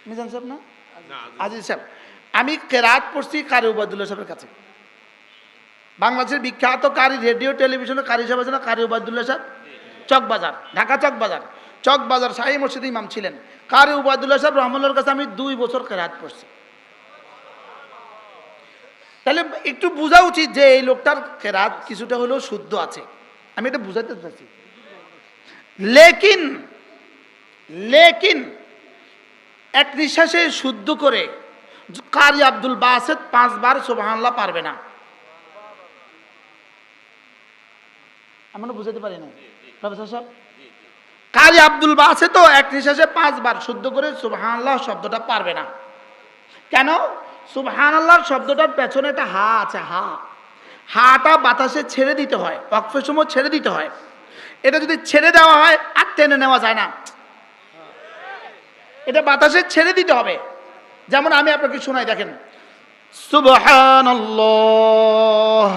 মিজান সাহেব না আজিজ সাহেব, আমি কেরাত পড়ছি কারি উবাইদুল্লাহ সাহেবের কাছে। বাংলাদেশের বিখ্যাত কারি, রেডিও টেলিভিশনে কারি সাহেব আছে না, কারি উবাইদুল্লাহ সাহেব। চকবাজার, ঢাকা চকবাজার। চকবাজার শাহী মসজিদে ইমাম ছিলেন কারি উবায়দুল্লাহ সাহেব রহমানুল্লাহর কাছে আমি 2 বছর কেরাত পড়ছি। তাহলে একটু বোঝা উচিত যে এই লোকটার কেরাত কিছুটা হলেও শুদ্ধ আছে, আমি এটা বুঝাতে চাচ্ছি। লেকিন লেকিন এক নিঃশ্বাসে শুদ্ধ করে কারি আব্দুল বাসেত 5 বার সুবহানাল্লাহ পারবে না। আমরা বুঝাতে পারি না প্রফেসর সাহেব। কারি আব্দুল বাসেত তো এক নিঃশ্বাসে 5 বার শুদ্ধ করে সুবহানাল্লাহ শব্দটা পারবে না। কেন? সুবহানাল্লাহর শব্দটার পেছনে একটা হা আছে, হাটা বাতাসে ছেড়ে দিতে হয়, ওয়াকফের সময় ছেড়ে দিতে হয়। এটা যদি ছেড়ে দেওয়া হয় আর টেনে নেওয়া যায় না, এটা বাতাসে ছেড়ে দিতে হবে। যেমন আমি আপনাকে শোনাই, দেখেন সুবহানাল্লাহ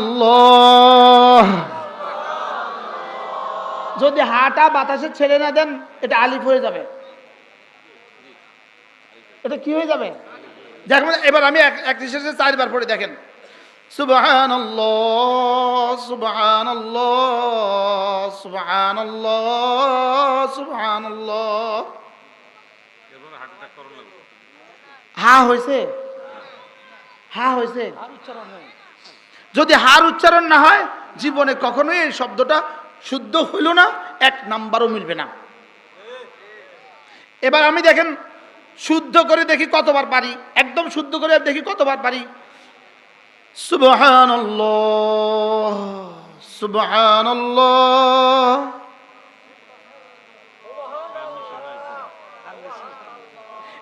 সুবহানাল্লাহ। যদি হাটা বাতাসে ছেড়ে না দেন এটা আলিফ হয়ে যাবে। এটা কি হয়ে যাবে? দেখেন এবার আমি এক নিঃশ্বাসে 4 বার পড়ে দেখেন সুবহানাল্লাহ সুবহানাল্লাহ সুবহানাল্লাহ সুবহানাল্লাহ। হা হয়েছে? হা হয়েছে? যদি হার উচ্চারণ না হয় জীবনে কখনোই এই শব্দটা শুদ্ধ হইল না, 1 নাম্বারও মিলবে না। এবার আমি দেখেন শুদ্ধ করে দেখি কতবার পারি, একদম শুদ্ধ করে দেখি কতবার পারি। সুবহানাল্লাহ সুবহানাল্লাহ।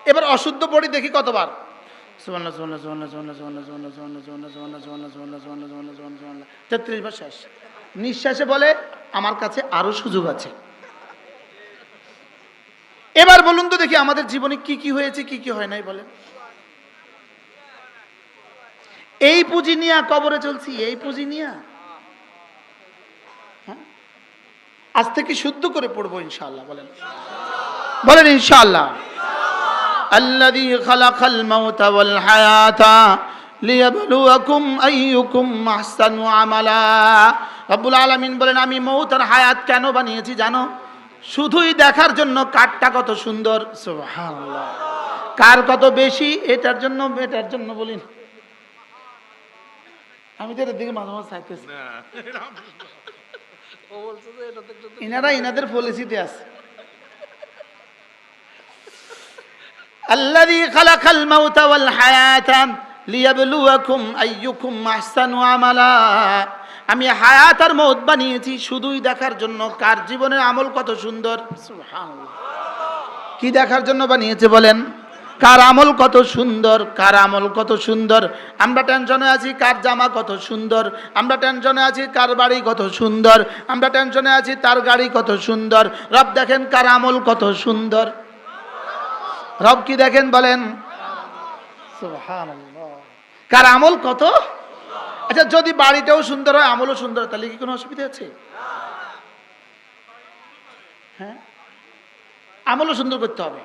এবার অশুদ্ধ পড়ি দেখি কতবার। সুবহানাল্লাহ সুবহানাল্লাহ সুবহানাল্লাহ সুবহানাল্লাহ সুবহানাল্লাহ সুবহানাল্লাহ সুবহানাল্লাহ সুবহানাল্লাহ সুবহানাল্লাহ সুবহানাল্লাহ সুবহানাল্লাহ 33 বার শেষ। নিঃশ্বাসে বলে আমার কাছে আরো সুযোগ আছে। এবার বলুন তো দেখি আমাদের জীবনে কি কি হয়েছে কি কি হয় নাই বলেন। এই পুঁজি নিয়ে কবরে চলছি, এই পুঁজি নিয়ে। আজ থেকে শুদ্ধ করে পড়বো ইনশাআল্লাহ। বলেন বলেন ইনশাআল্লাহ। আল্লাযী খালাকাল মাউতা ওয়াল হায়াতা লিয়াবলুয়াকুম আইয়ুকুম আহসানু আমালা। রব্বুল আলামিন বলেন আমি মউত আর হায়াত কেন বানিয়েছি জানো? শুধুই দেখার জন্য কারটা কত সুন্দর, সুবহানাল্লাহ, কার কত বেশি এটার জন্য বলিন। আমি তো এর দিকে মাঝে মাঝে চাইতেছি, ইনারা ইনাদের পলিসিতে আছে। আল্লাযী খালাকাল মাউতা ওয়াল হায়াতা লিয়াবলুয়াকুম আইয়ুকুম আহসানু আমালা। আমি হায়াত আর মউত বানিয়েছি শুধুই দেখার জন্য কার জীবনের আমল কত সুন্দর, সুবহানাল্লাহ। কি দেখার জন্য বানিয়েছে বলেন? কার আমল কত সুন্দর, কার আমল কত সুন্দর। আমরা টেনশনে আছি কার জামা কত সুন্দর, আমরা টেনশনে আছি কার বাড়ি কত সুন্দর, আমরা টেনশনে আছি তার গাড়ি কত সুন্দর। রব দেখেন কার আমল কত সুন্দর। রব কি দেখেন বলেন? সুবহানাল্লাহ, কার আমল কত। আচ্ছা যদি বাড়িটাও সুন্দর হয় আমলও সুন্দর তাহলে কি কোনো অসুবিধা আছে? হ্যাঁ, আমলও সুন্দর করতে হবে।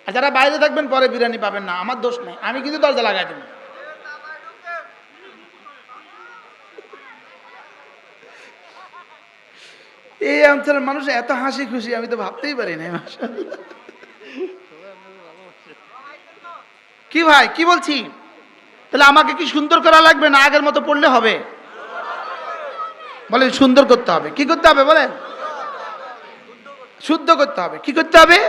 আর যারা বাইরে থাকবেন পরে বিরিয়ানি পাবেন না, আমার দোষ নেই, আমি কিন্তু দরজা লাগাই দেব। এই অঞ্চলের মানুষ এত হাসি খুশি আমি তো ভাবতেই পারি না। কি ভাই কি বলছি? তাহলে আমাকে কি সুন্দর করা লাগবে না আগের মতো পড়লে হবে? বলেন সুন্দর করতে হবে। কি করতে হবে বলেন? শুদ্ধ করতে হবে। কি করতে হবে?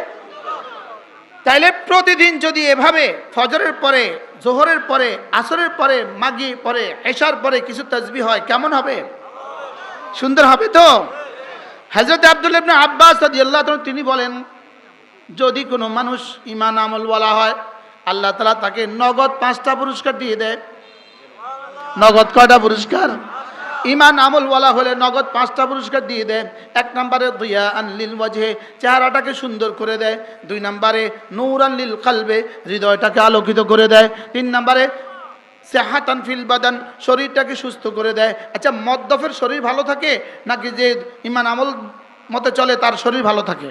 তাইলে প্রতিদিন যদি এভাবে ফজরের পরে, জোহরের পরে, আসরের পরে, মাগরিব পরে, এশার পরে কিছু তাসবিহ হয় কেমন হবে? সুন্দর হবে তো। হযরত আব্দুল্লাহ ইবনে আব্বাস রাদিয়াল্লাহু তাআলা তিনি বলেন যদি কোনো মানুষ ঈমান আমলওয়ালা হয় আল্লাহ তাআলা তাকে নগদ 5টা পুরস্কার দিয়ে দেয়। নগদ কয়টা পুরস্কার? ঈমান আমলওয়ালা হলে নগদ 5টা পুরস্কার দিয়ে দেয়। 1 নম্বরে দুইয়া আনলিল ওয়াজহে, চেহারাটাকে সুন্দর করে দেয়। 2 নম্বরে নূরান লিল কলবে, হৃদয়টাকে আলোকিত করে দেয়। 3 নম্বরে সিহাতান ফিল বাদান, শরীরটাকে সুস্থ করে দেয়। আচ্ছা মদ্যফের শরীর ভালো থাকে নাকি যে ঈমান আমল মতে চলে তার শরীর ভালো থাকে?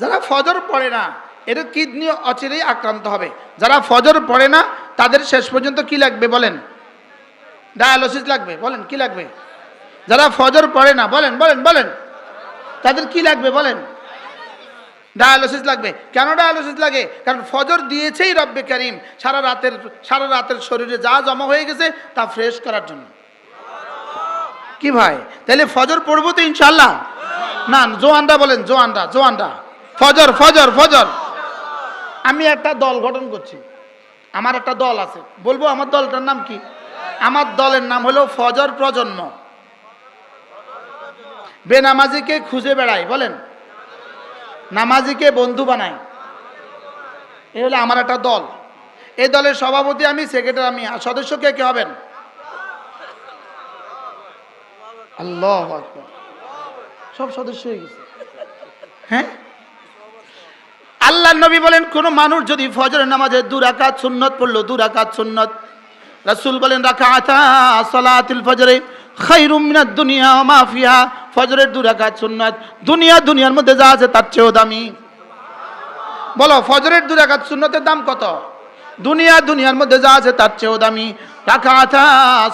যারা ফজর পড়ে না এর কিডনি অচিরেই আক্রান্ত হবে। যারা ফজর পড়ে না তাদের শেষ পর্যন্ত কি লাগবে বলেন? ডায়ালিসিস লাগবে। বলেন কি লাগবে? যারা ফজর পড়ে না বলেন বলেন বলেন তাদের কি লাগবে বলেন? ডায়ালিসিস লাগবে। কেন ডায়ালিসিস লাগে? কারণ ফজর দিয়েছেই রব্বে কারীম সারা রাতের শরীরে যা জমা হয়ে গেছে তা ফ্রেশ করার জন্য। কি ভাই, তাহলে ফজর পড়বো তো ইনশাল্লাহ? না, জোয়ানরা বলেন, জোয়ানরা ফজর ফজর ফজর। আমি একটা দল গঠন করছি, আমার একটা দল আছে, বলবো আমার দলটার নাম কি? আমার দলের নাম হলো ফজর প্রজন্ম। বেনামাজিকে খুঁজে বেড়াই, বলেন নামাজিকে বন্ধু বানাই। এ হলো আমার একটা দল। এই দলের সভাপতি আমি, সেক্রেটারি আমি, আর সদস্য কে কে হবেন? আল্লাহু আকবার, সব সদস্য হয়ে গেছে। হ্যাঁ, আল্লাহর নবী বলেন কোন মানুষ যদি ফজরের নামাজে 2 রাকাত সুন্নত পড়লো, 2 রাকাত সুন্নত, রাসূল বলেন রাকাতা সালাতুল ফজরে খায়রুম মিনাদ দুনিয়া ওয়া মা ফিহা, ফজরের 2 রাকাত সুন্নাত দুনিয়ার মধ্যে যা আছে তার চেয়েও দামি। বলো ফজরের 2 রাকাত সুন্নতের দাম কত? দুনিয়ার মধ্যে যা আছে তার চেয়েও দামি। রাকাতা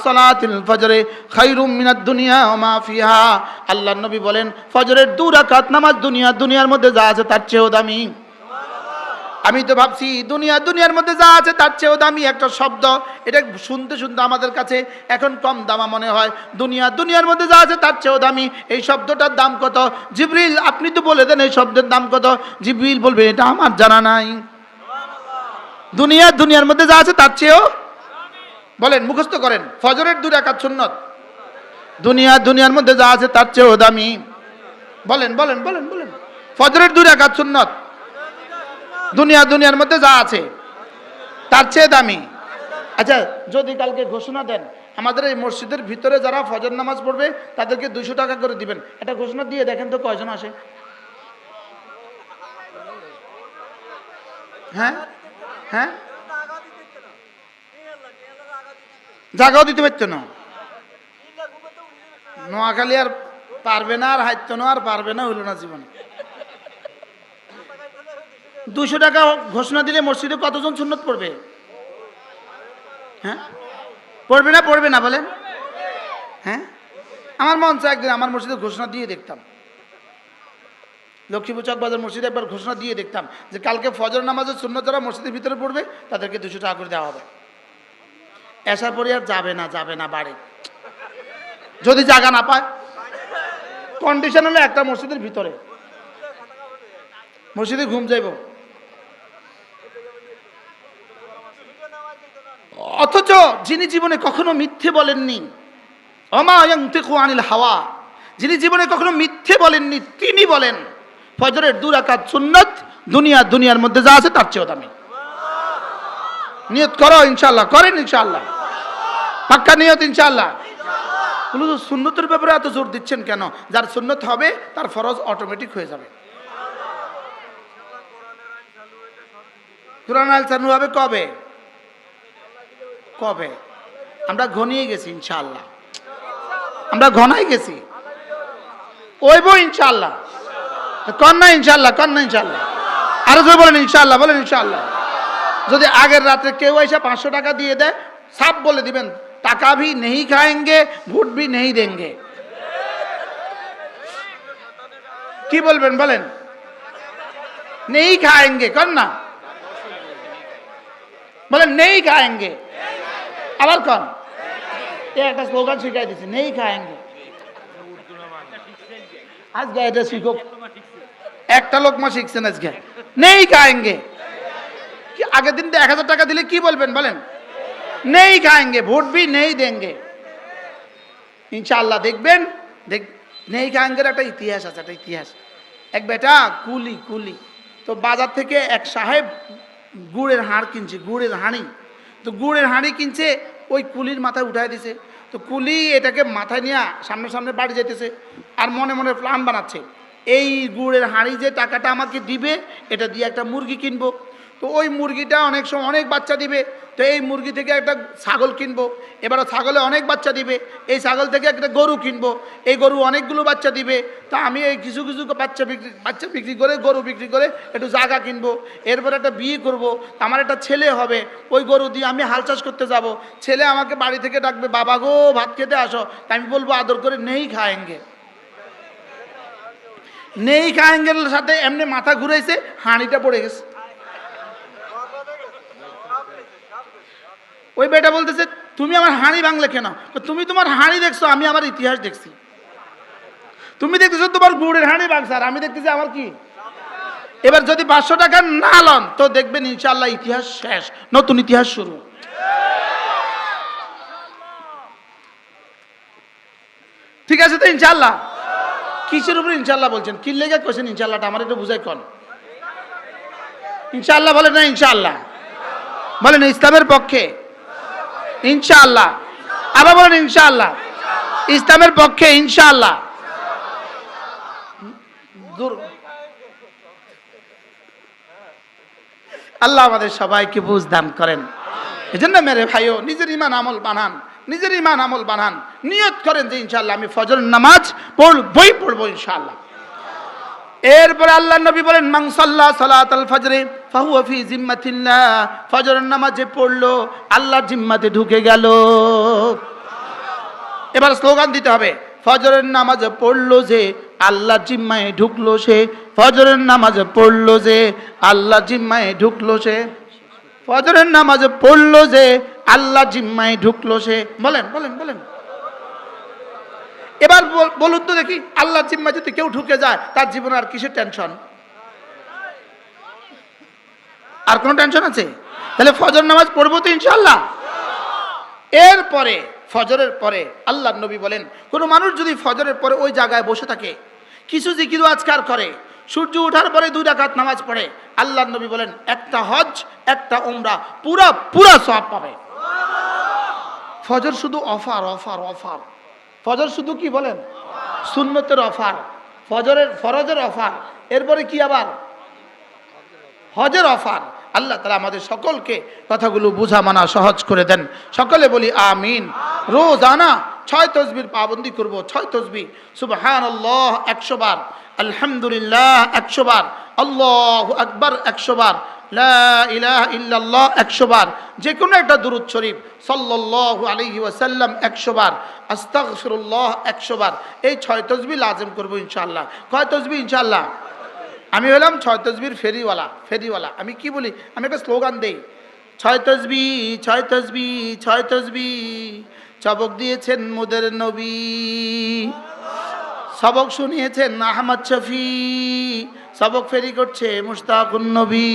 সালাতুল ফজরে খায়রুম মিনাদ দুনিয়া ওয়া মা ফিহা, আল্লাহর নবী বলেন ফজরের 2 রাকাত নামাজ দুনিয়ার মধ্যে যা আছে তার চেয়েও দামি। আমি তো ভাবছি দুনিয়ার মধ্যে যা আছে তার চেয়েও দামি একটা শব্দ, এটা শুনতে শুনতে আমাদের কাছে এখন কম দামা মনে হয়। দুনিয়ার মধ্যে যা আছে তার চেয়েও দামি, এই শব্দটার দাম কত? জিবরিল আপনি তো বলে দেন এই শব্দের দাম কত। জিবরিল বলবে এটা আমার জানা নাই। দুনিয়ার মধ্যে যা আছে তার চেয়েও, বলেন মুখস্থ করেন, ফজরের 2 রাকাত সুন্নত দুনিয়ার মধ্যে যা আছে তার চেয়েও দামি। বলেন বলেন বলেন বলেন, ফজরের 2 রাকাত সুন্নত দুনিয়ার মধ্যে যা আছে তার চেয়ে দামি। আচ্ছা, যদি কালকে ঘোষণা দেন আমাদের এই মসজিদের ভিতরে যারা ফজর নামাজ পড়বে তাদেরকে 200 টাকা করে দিবেন, এটা ঘোষণা দিয়ে দেখেন তো কয়জন আসে? হ্যাঁ হ্যাঁ, জায়গাও দিতে পারতো না। নোয়াখালী আর পারবে না, আর হাইতো না, আর পারবে না, হইল না জীবনে। 200 টাকা ঘোষণা দিলে মসজিদে কতজন সুন্নত পড়বে? হ্যাঁ, পড়বে না বলেন? হ্যাঁ, আমার মন চায় একদিন আমার মসজিদে ঘোষণা দিয়ে দেখতাম, লক্ষ্মীপুর চকবাজার মসজিদে একবার ঘোষণা দিয়ে দেখতাম যে কালকে ফজর নামাজের সুন্নত যারা মসজিদের ভিতরে পড়বে তাদেরকে 200 টাকা করে দেওয়া হবে। এসার পরে আর যাবে না বাড়ি, যদি জায়গা না পায়। কন্ডিশন হলো একটা মসজিদের ভিতরে, মসজিদে ঘুম যাইব। অথচ যিনি জীবনে কখনো মিথ্যে বলেননি, ওমা ইয়ানতিকু আনিল হাওয়া, যিনি জীবনে কখনো মিথ্যে বলেননি তিনি বলেন ফজরের 2 রাকাত সুন্নত দুনিয়ার মধ্যে যা আছে তার চেয়েও দামি। নিয়ত করো ইনশাআল্লাহ, করেন ইনশাআল্লাহ, পাক্কা নিয়ত ইনশাআল্লাহ। বলুন সুন্নতের ব্যাপারে এত জোর দিচ্ছেন কেন? যার সুন্নত হবে তার ফরজ অটোমেটিক হয়ে যাবে। কোরআন আইন চালু হবে কবে? আমরা ঘনিয়ে গেছি ইনশাআল্লাহ, আমরা ঘনাই গেছি, ওইব ইনশাআল্লাহ। কন্যা ইনশাআল্লাহ আরো জোরে বলেন ইনশাআল্লাহ, বলেন ইনশাআল্লাহ। যদি আগের রাতে কেউ এসে 500 টাকা দিয়ে দেয়, সাপ বলে দিবেন টাকা ভি नहीं खाएंगे ভোট ভি नहीं देंगे। কি বলবেন বলেন? नहीं खाएंगे, কন্যা বলেন नहीं खाएंगे, আবার কন, একটা স্লোগান শিখাই দিচ্ছি, नहीं खाएंगे। আজকে এটা শিখো, একটা লোকমা শিখছেন আজকে, नहीं खाएंगे। কি আগের দিন 1000 টাকা দিলে কি বলবেন বলেন? नहीं खाएंगे ভোট भी नहीं देंगे। ইনশাআল্লাহ দেখবেন, नहीं खाएंगे একটা ইতিহাস আছে, একটা ইতিহাস। এক বেটা কুলি তো বাজার থেকে এক সাহেব গুড়ের হাঁড় কিনছে, গুড়ের হাঁড়ি। তো গুড়ের হাঁড়ি কিনছে, ওই কুলির মাথায় উঠায় দিছে। তো কুলি এটাকে মাথায় নিয়ে সামনে বাড়ি যেতেছে আর মনে মনে প্ল্যান বানাচ্ছে, এই গুড়ের হাঁড়ি যে টাকাটা আমাকে দিবে এটা দিয়ে একটা মুরগি কিনবো। তো ওই মুরগিটা অনেক সময় অনেক বাচ্চা দিবে, তো এই মুরগি থেকে একটা ছাগল কিনবো, এবার ছাগলে অনেক বাচ্চা দিবে, এই ছাগল থেকে একটা গরু কিনবো, এই গরু অনেকগুলো বাচ্চা দিবে, তা আমি এই কিছু কিছু বাচ্চা বিক্রি করে গরু বিক্রি করে একটু জায়গা কিনবো, এরপর একটা বিয়ে করব, আমার একটা ছেলে হবে, ওই গরু দিয়ে আমি হাল চাষ করতে যাব, ছেলে আমাকে বাড়ি থেকে ডাকবে, বাবা গো ভাত খেতে আসো, তা আমি বলবো আদর করে নেই খায়েঙ্গে, নেই খায়েঙ্গের সাথে এমনি মাথা ঘুরেছে, হাঁড়িটা পড়ে গেছে। ওই বেটা বলতেছে তুমি আমার হাঁড়ি ভাঙলে কেন? তুমি তোমার হাঁড়ি দেখছো, আমি আমার ইতিহাস দেখছি। তুমি দেখতেছো তোমার গুড়ের হাঁড়ি ভাঙছে, আর আমি দেখতেছি আমার কি। এবার যদি 500 টাকা না লন তো দেখবেন ইনশাআল্লাহ ইতিহাস শেষ, নতুন ইতিহাস শুরু। ঠিক আছে তো ইনশাআল্লাহ? কিসের উপরে ইনশাআল্লাহ বলছেন? কি লেগে কোশ্চেন ইনশাআল্লাহটা আমার একটু বুঝাই কোন। ইনশাআল্লাহ বলেন না? ইনশাআল্লাহ বলেন। ইসলামের পক্ষে ইনশাআল্লাহ, আবার বলেন ইনশাআল্লাহ। ইসলামের পক্ষে ইনশাআল্লাহ। আল্লাহ আমাদের সবাইকে বুঝ দান করেন। এজন্য মেরে ভাইও নিজের ঈমান আমল বানান, নিজের ঈমান আমল বানান, নিয়ত করেন যে ইনশাআল্লাহ আমি ফজর নামাজ পড়বো ইনশাআল্লাহ। এরপরে আল্লাহ নবী বলেন মান সাল্লা সালাতাল ফজরে ফাহুয়া ফি জিম্মাতিল্লাহ, ফজরের নামাজে পড়লো আল্লাহর জিম্মাতে ঢুকে গেল। এবার স্লোগান দিতে হবে, ফজরের নামাজে পড়লো যে আল্লাহর জিম্মায় ঢুকলো সে, ফজরের নামাজে পড়লো যে আল্লাহর জিম্মায় ঢুকলো সে, ফজরের নামাজে পড়লো যে আল্লাহর জিম্মায় ঢুকলো সে। বলেন বলেন বলেন। এবার বলুন তো দেখি, আল্লাহর জিম্মায় যদি কেউ ঢুকে যায় তার জীবনে আর কিসের টেনশন? আর কোনো টেনশন আছে? তাহলে ফজর নামাজ পড়বো তো ইনশাআল্লাহ। এরপরে ফজরের পরে আল্লাহর নবী বলেন কোনো মানুষ যদি ফজরের পরে ওই জায়গায় বসে থাকে, কিছু জিকির আজকার করে, সূর্য ওঠার পরে 2 রাকাত নামাজ পড়ে, আল্লাহর নবী বলেন একটা হজ একটা উমরা পুরা সওয়াব পাবে। ফজর শুধু অফার অফার অফার। ফজর শুধু কি বলেন? সুন্নতের অফার, ফরজের অফার, এরপরে কি আবার হজের অফার। আল্লাহ তাআলা আমাদের সকলকে কথাগুলো বুঝা মানা সহজ করে দেন। সকলে বলি আমিন। রোজানা 6 তাসবির পাবন্দি করব। 6 তাসবিহ সুবহানাল্লাহ 100 বার, আলহামদুলিল্লাহ 100 বার, আল্লাহু আকবার 100 বার, লা ইলাহা ইল্লাল্লাহ 100 বার, যে কোনো একটা দুরূদ শরীফ সাল্লাল্লাহু আলাইহি ওয়াসাল্লাম 100 বার, আস্তাগফিরুল্লাহ 100 বার। এই 6 তাসবিহ লাজিম করব ইনশাআল্লাহ। কয় তাসবিহ ইনশাআল্লাহ? আমি হলাম 6 তাসবির ফেরিওয়ালা। আমি কি বলি? আমি একটা স্লোগান দেই, 6 তাসবিহ 6 তাসবিহ 6 তাসবিহ, সবক দিয়েছেন মোদের নবী, সবক শুনিয়েছেন আহমদ শফি, সবক ফেরি করছে মুশতাকুন নবী।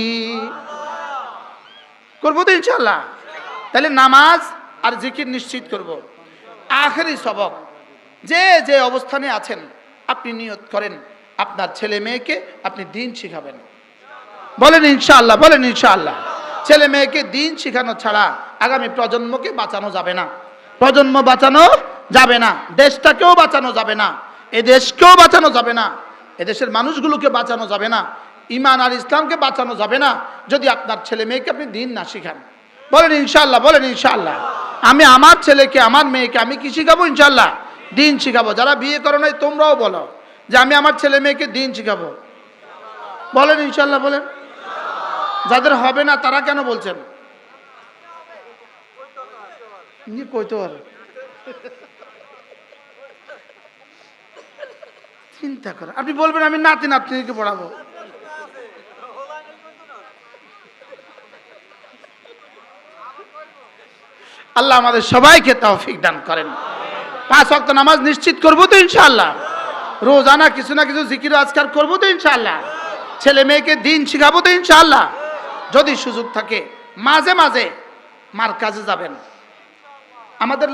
করবো তো ইনশাআল্লাহ? তাহলে নামাজ আর জিকির নিশ্চিত করব। আখেরি সবক, যে অবস্থানে আছেন আপনি নিয়ত করেন আপনার ছেলে মেয়েকে আপনি দ্বীন শিখাবেন। বলেন ইনশাআল্লাহ, বলেন ইনশাআল্লাহ। ছেলে মেয়েকে দ্বীন শিখানো ছাড়া আগামী প্রজন্মকে বাঁচানো যাবে না, প্রজন্ম বাঁচানো যাবে না, দেশটাকেও বাঁচানো যাবে না, এ দেশকেও বাঁচানো যাবে না, এদেশের মানুষগুলোকে বাঁচানো যাবে না, ঈমান আর ইসলামকে বাঁচানো যাবে না যদি আপনার ছেলে মেয়েকে আপনি দ্বীন না শিখান। বলেন ইনশাআল্লাহ, বলেন ইনশাআল্লাহ। আমি আমার ছেলেকে আমার মেয়েকে আমি কি শিখাবো? ইনশাআল্লাহ দ্বীন শিখাবো। যারা বিয়ে করো নাই তোমরাও বলো যে আমি আমার ছেলে মেয়েকে দ্বীন শিখাবো। বলেন ইনশাআল্লাহ, বলেন। যাদের হবে না তারা কেন বলছেন? কইতে পারে, চিন্তা করে আপনি বলবেন আমি নাতিকে পড়াবো। আল্লাহ আমাদের সবাইকে তৌফিক দান করেন। 5 ওয়াক্ত নামাজ নিশ্চিত করবো তো ইনশাআল্লাহ। রোজানা কিছু না কিছু জিকির আজকার করবো তো ইনশাআল্লাহ। ছেলে মেয়েকে দ্বীন শিখাবো তো ইনশাআল্লাহ। যদি সুযোগ থাকে মাঝে মাঝে মার কাজে যাবেন। আমাদের